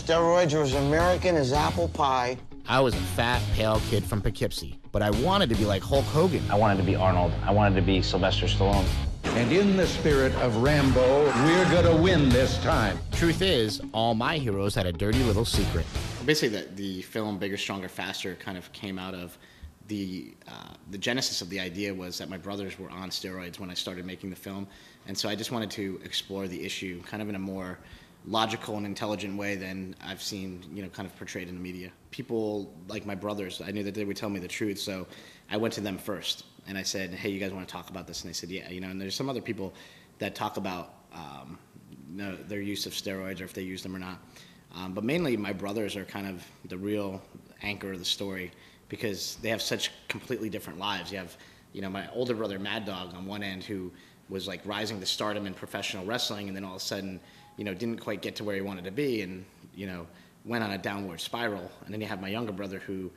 steroids, you're as American as apple pie. I was a fat, pale kid from Poughkeepsie, but I wanted to be like Hulk Hogan. I wanted to be Arnold. I wanted to be Sylvester Stallone. And in the spirit of Rambo, we're gonna win this time. Truth is, all my heroes had a dirty little secret. Basically, the film Bigger, Stronger, Faster kind of came out of the genesis of the idea was that my brothers were on steroids when I started making the film. And so I just wanted to explore the issue kind of in a more logical and intelligent way than I've seen, kind of portrayed in the media. People like my brothers, I knew that they would tell me the truth, so I went to them first. And I said, hey, you guys want to talk about this? And they said, yeah, and there's some other people that talk about their use of steroids or if they use them or not. But mainly my brothers are kind of the real anchor of the story because they have such completely different lives. You have, my older brother, Mad Dog, on one end who was like rising to stardom in professional wrestling and then all of a sudden, didn't quite get to where he wanted to be and, went on a downward spiral. And then you have my younger brother who,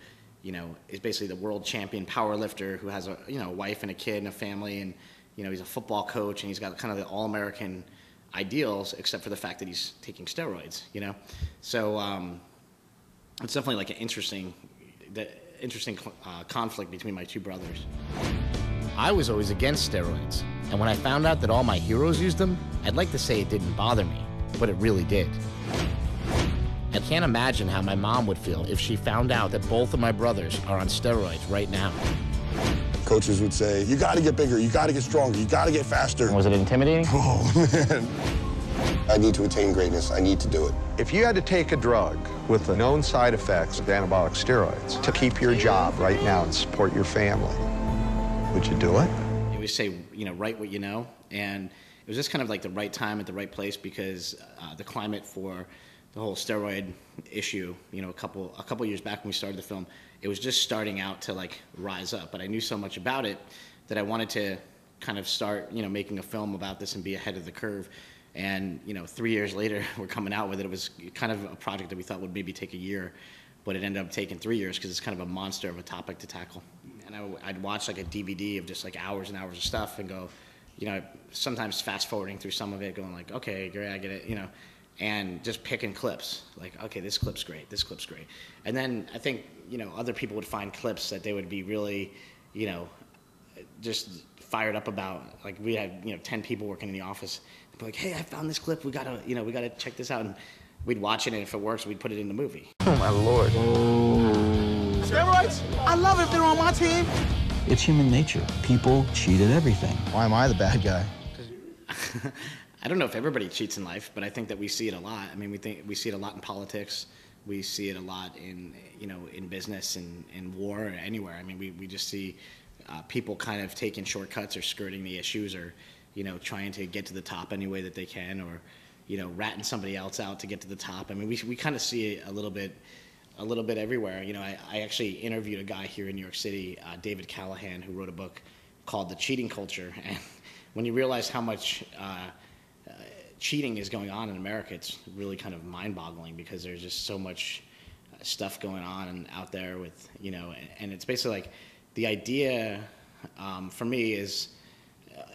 is basically the world champion power lifter who has a, wife and a kid and a family and, he's a football coach and he's got kind of the all-American ideals except for the fact that he's taking steroids, So it's definitely like an interesting conflict between my two brothers. I was always against steroids, and when I found out that all my heroes used them, I'd like to say it didn't bother me, but it really did. I can't imagine how my mom would feel if she found out that both of my brothers are on steroids right now. Coaches would say, you gotta get bigger, you gotta get stronger, you gotta get faster. Was it intimidating? Oh, man. I need to attain greatness, I need to do it. If you had to take a drug with the known side effects of anabolic steroids to keep your job right now and support your family, would you do it? It would say, write what you know, and it was just kind of like the right time at the right place because the climate for the whole steroid issue, a couple years back when we started the film, it was just starting out to like rise up. But I knew so much about it that I wanted to kind of start, making a film about this and be ahead of the curve. And 3 years later, we're coming out with it. It was kind of a project that we thought would maybe take a year, but it ended up taking 3 years because it's kind of a monster of a topic to tackle. And I'd watch like a DVD of just like hours and hours of stuff and go, sometimes fast forwarding through some of it, going like, okay, great, I get it, and just picking clips, like, okay, this clip's great, this clip's great. And then I think, other people would find clips that they would be really, just fired up about. Like we had, 10 people working in the office. They'd be like, hey, I found this clip, we gotta check this out. And we'd watch it, and if it works, we'd put it in the movie. Oh, my Lord. Steroids? I love it if they're on my team. It's human nature. People cheat at everything. Why am I the bad guy? I don't know if everybody cheats in life, but I think that we see it a lot. I mean, we see it a lot in politics. We see it a lot in, in business and in war or anywhere. I mean, we just see people kind of taking shortcuts or skirting the issues or, trying to get to the top any way that they can or, ratting somebody else out to get to the top. I mean, we kind of see it a little bit everywhere. I actually interviewed a guy here in New York City, David Callahan, who wrote a book called The Cheating Culture. And when you realize how much cheating is going on in America, it's really kind of mind-boggling because there's just so much stuff going on and out there with, and it's basically like the idea for me is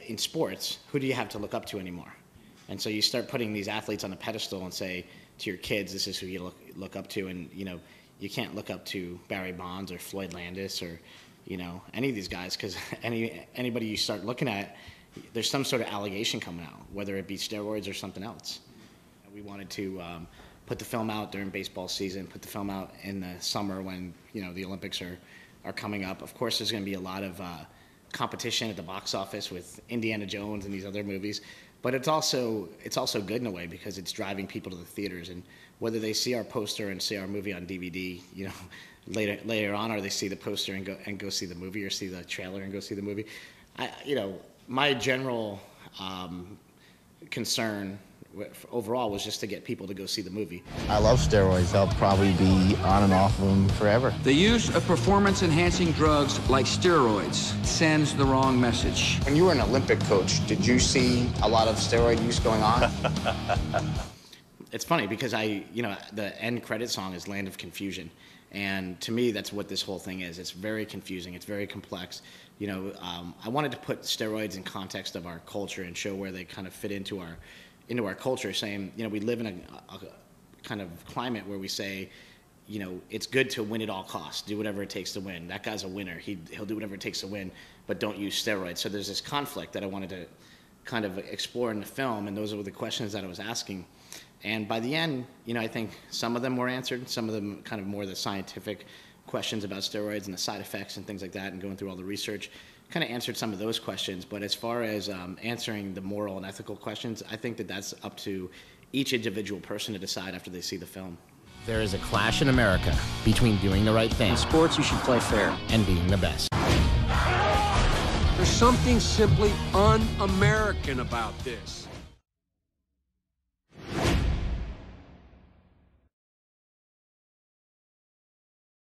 in sports, who do you have to look up to anymore? And so you start putting these athletes on a pedestal and say to your kids, this is who you look up to, and you can't look up to Barry Bonds or Floyd Landis or any of these guys because anybody you start looking at, there's some sort of allegation coming out, whether it be steroids or something else. We wanted to put the film out during baseball season, put the film out in the summer when the Olympics are coming up. Of course, there's going to be a lot of competition at the box office with Indiana Jones and these other movies, but it's also good in a way because it's driving people to the theaters, and whether they see our poster and see our movie on DVD, later on, or they see the poster and go see the movie, or see the trailer and go see the movie. My general concern overall was just to get people to go see the movie. I love steroids. I'll probably be on and off of them forever. The use of performance-enhancing drugs like steroids sends the wrong message. When you were an Olympic coach, did you see a lot of steroid use going on? It's funny because the end credit song is Land of Confusion. And to me, that's what this whole thing is. It's very confusing. It's very complex. I wanted to put steroids in context of our culture and show where they kind of fit into our culture, saying, we live in a kind of climate where we say, you know, it's good to win at all costs. Do whatever it takes to win. That guy's a winner. He'll do whatever it takes to win, but don't use steroids. So there's this conflict that I wanted to kind of explore in the film, and those were the questions that I was asking. And by the end, you know, I think some of them were answered, some of them kind of more the scientific questions about steroids and the side effects and things like that, and going through all the research, kind of answered some of those questions. But as far as answering the moral and ethical questions, I think that that's up to each individual person to decide after they see the film. There is a clash in America between doing the right thing. In sports, you should play fair. And being the best. There's something simply un-American about this.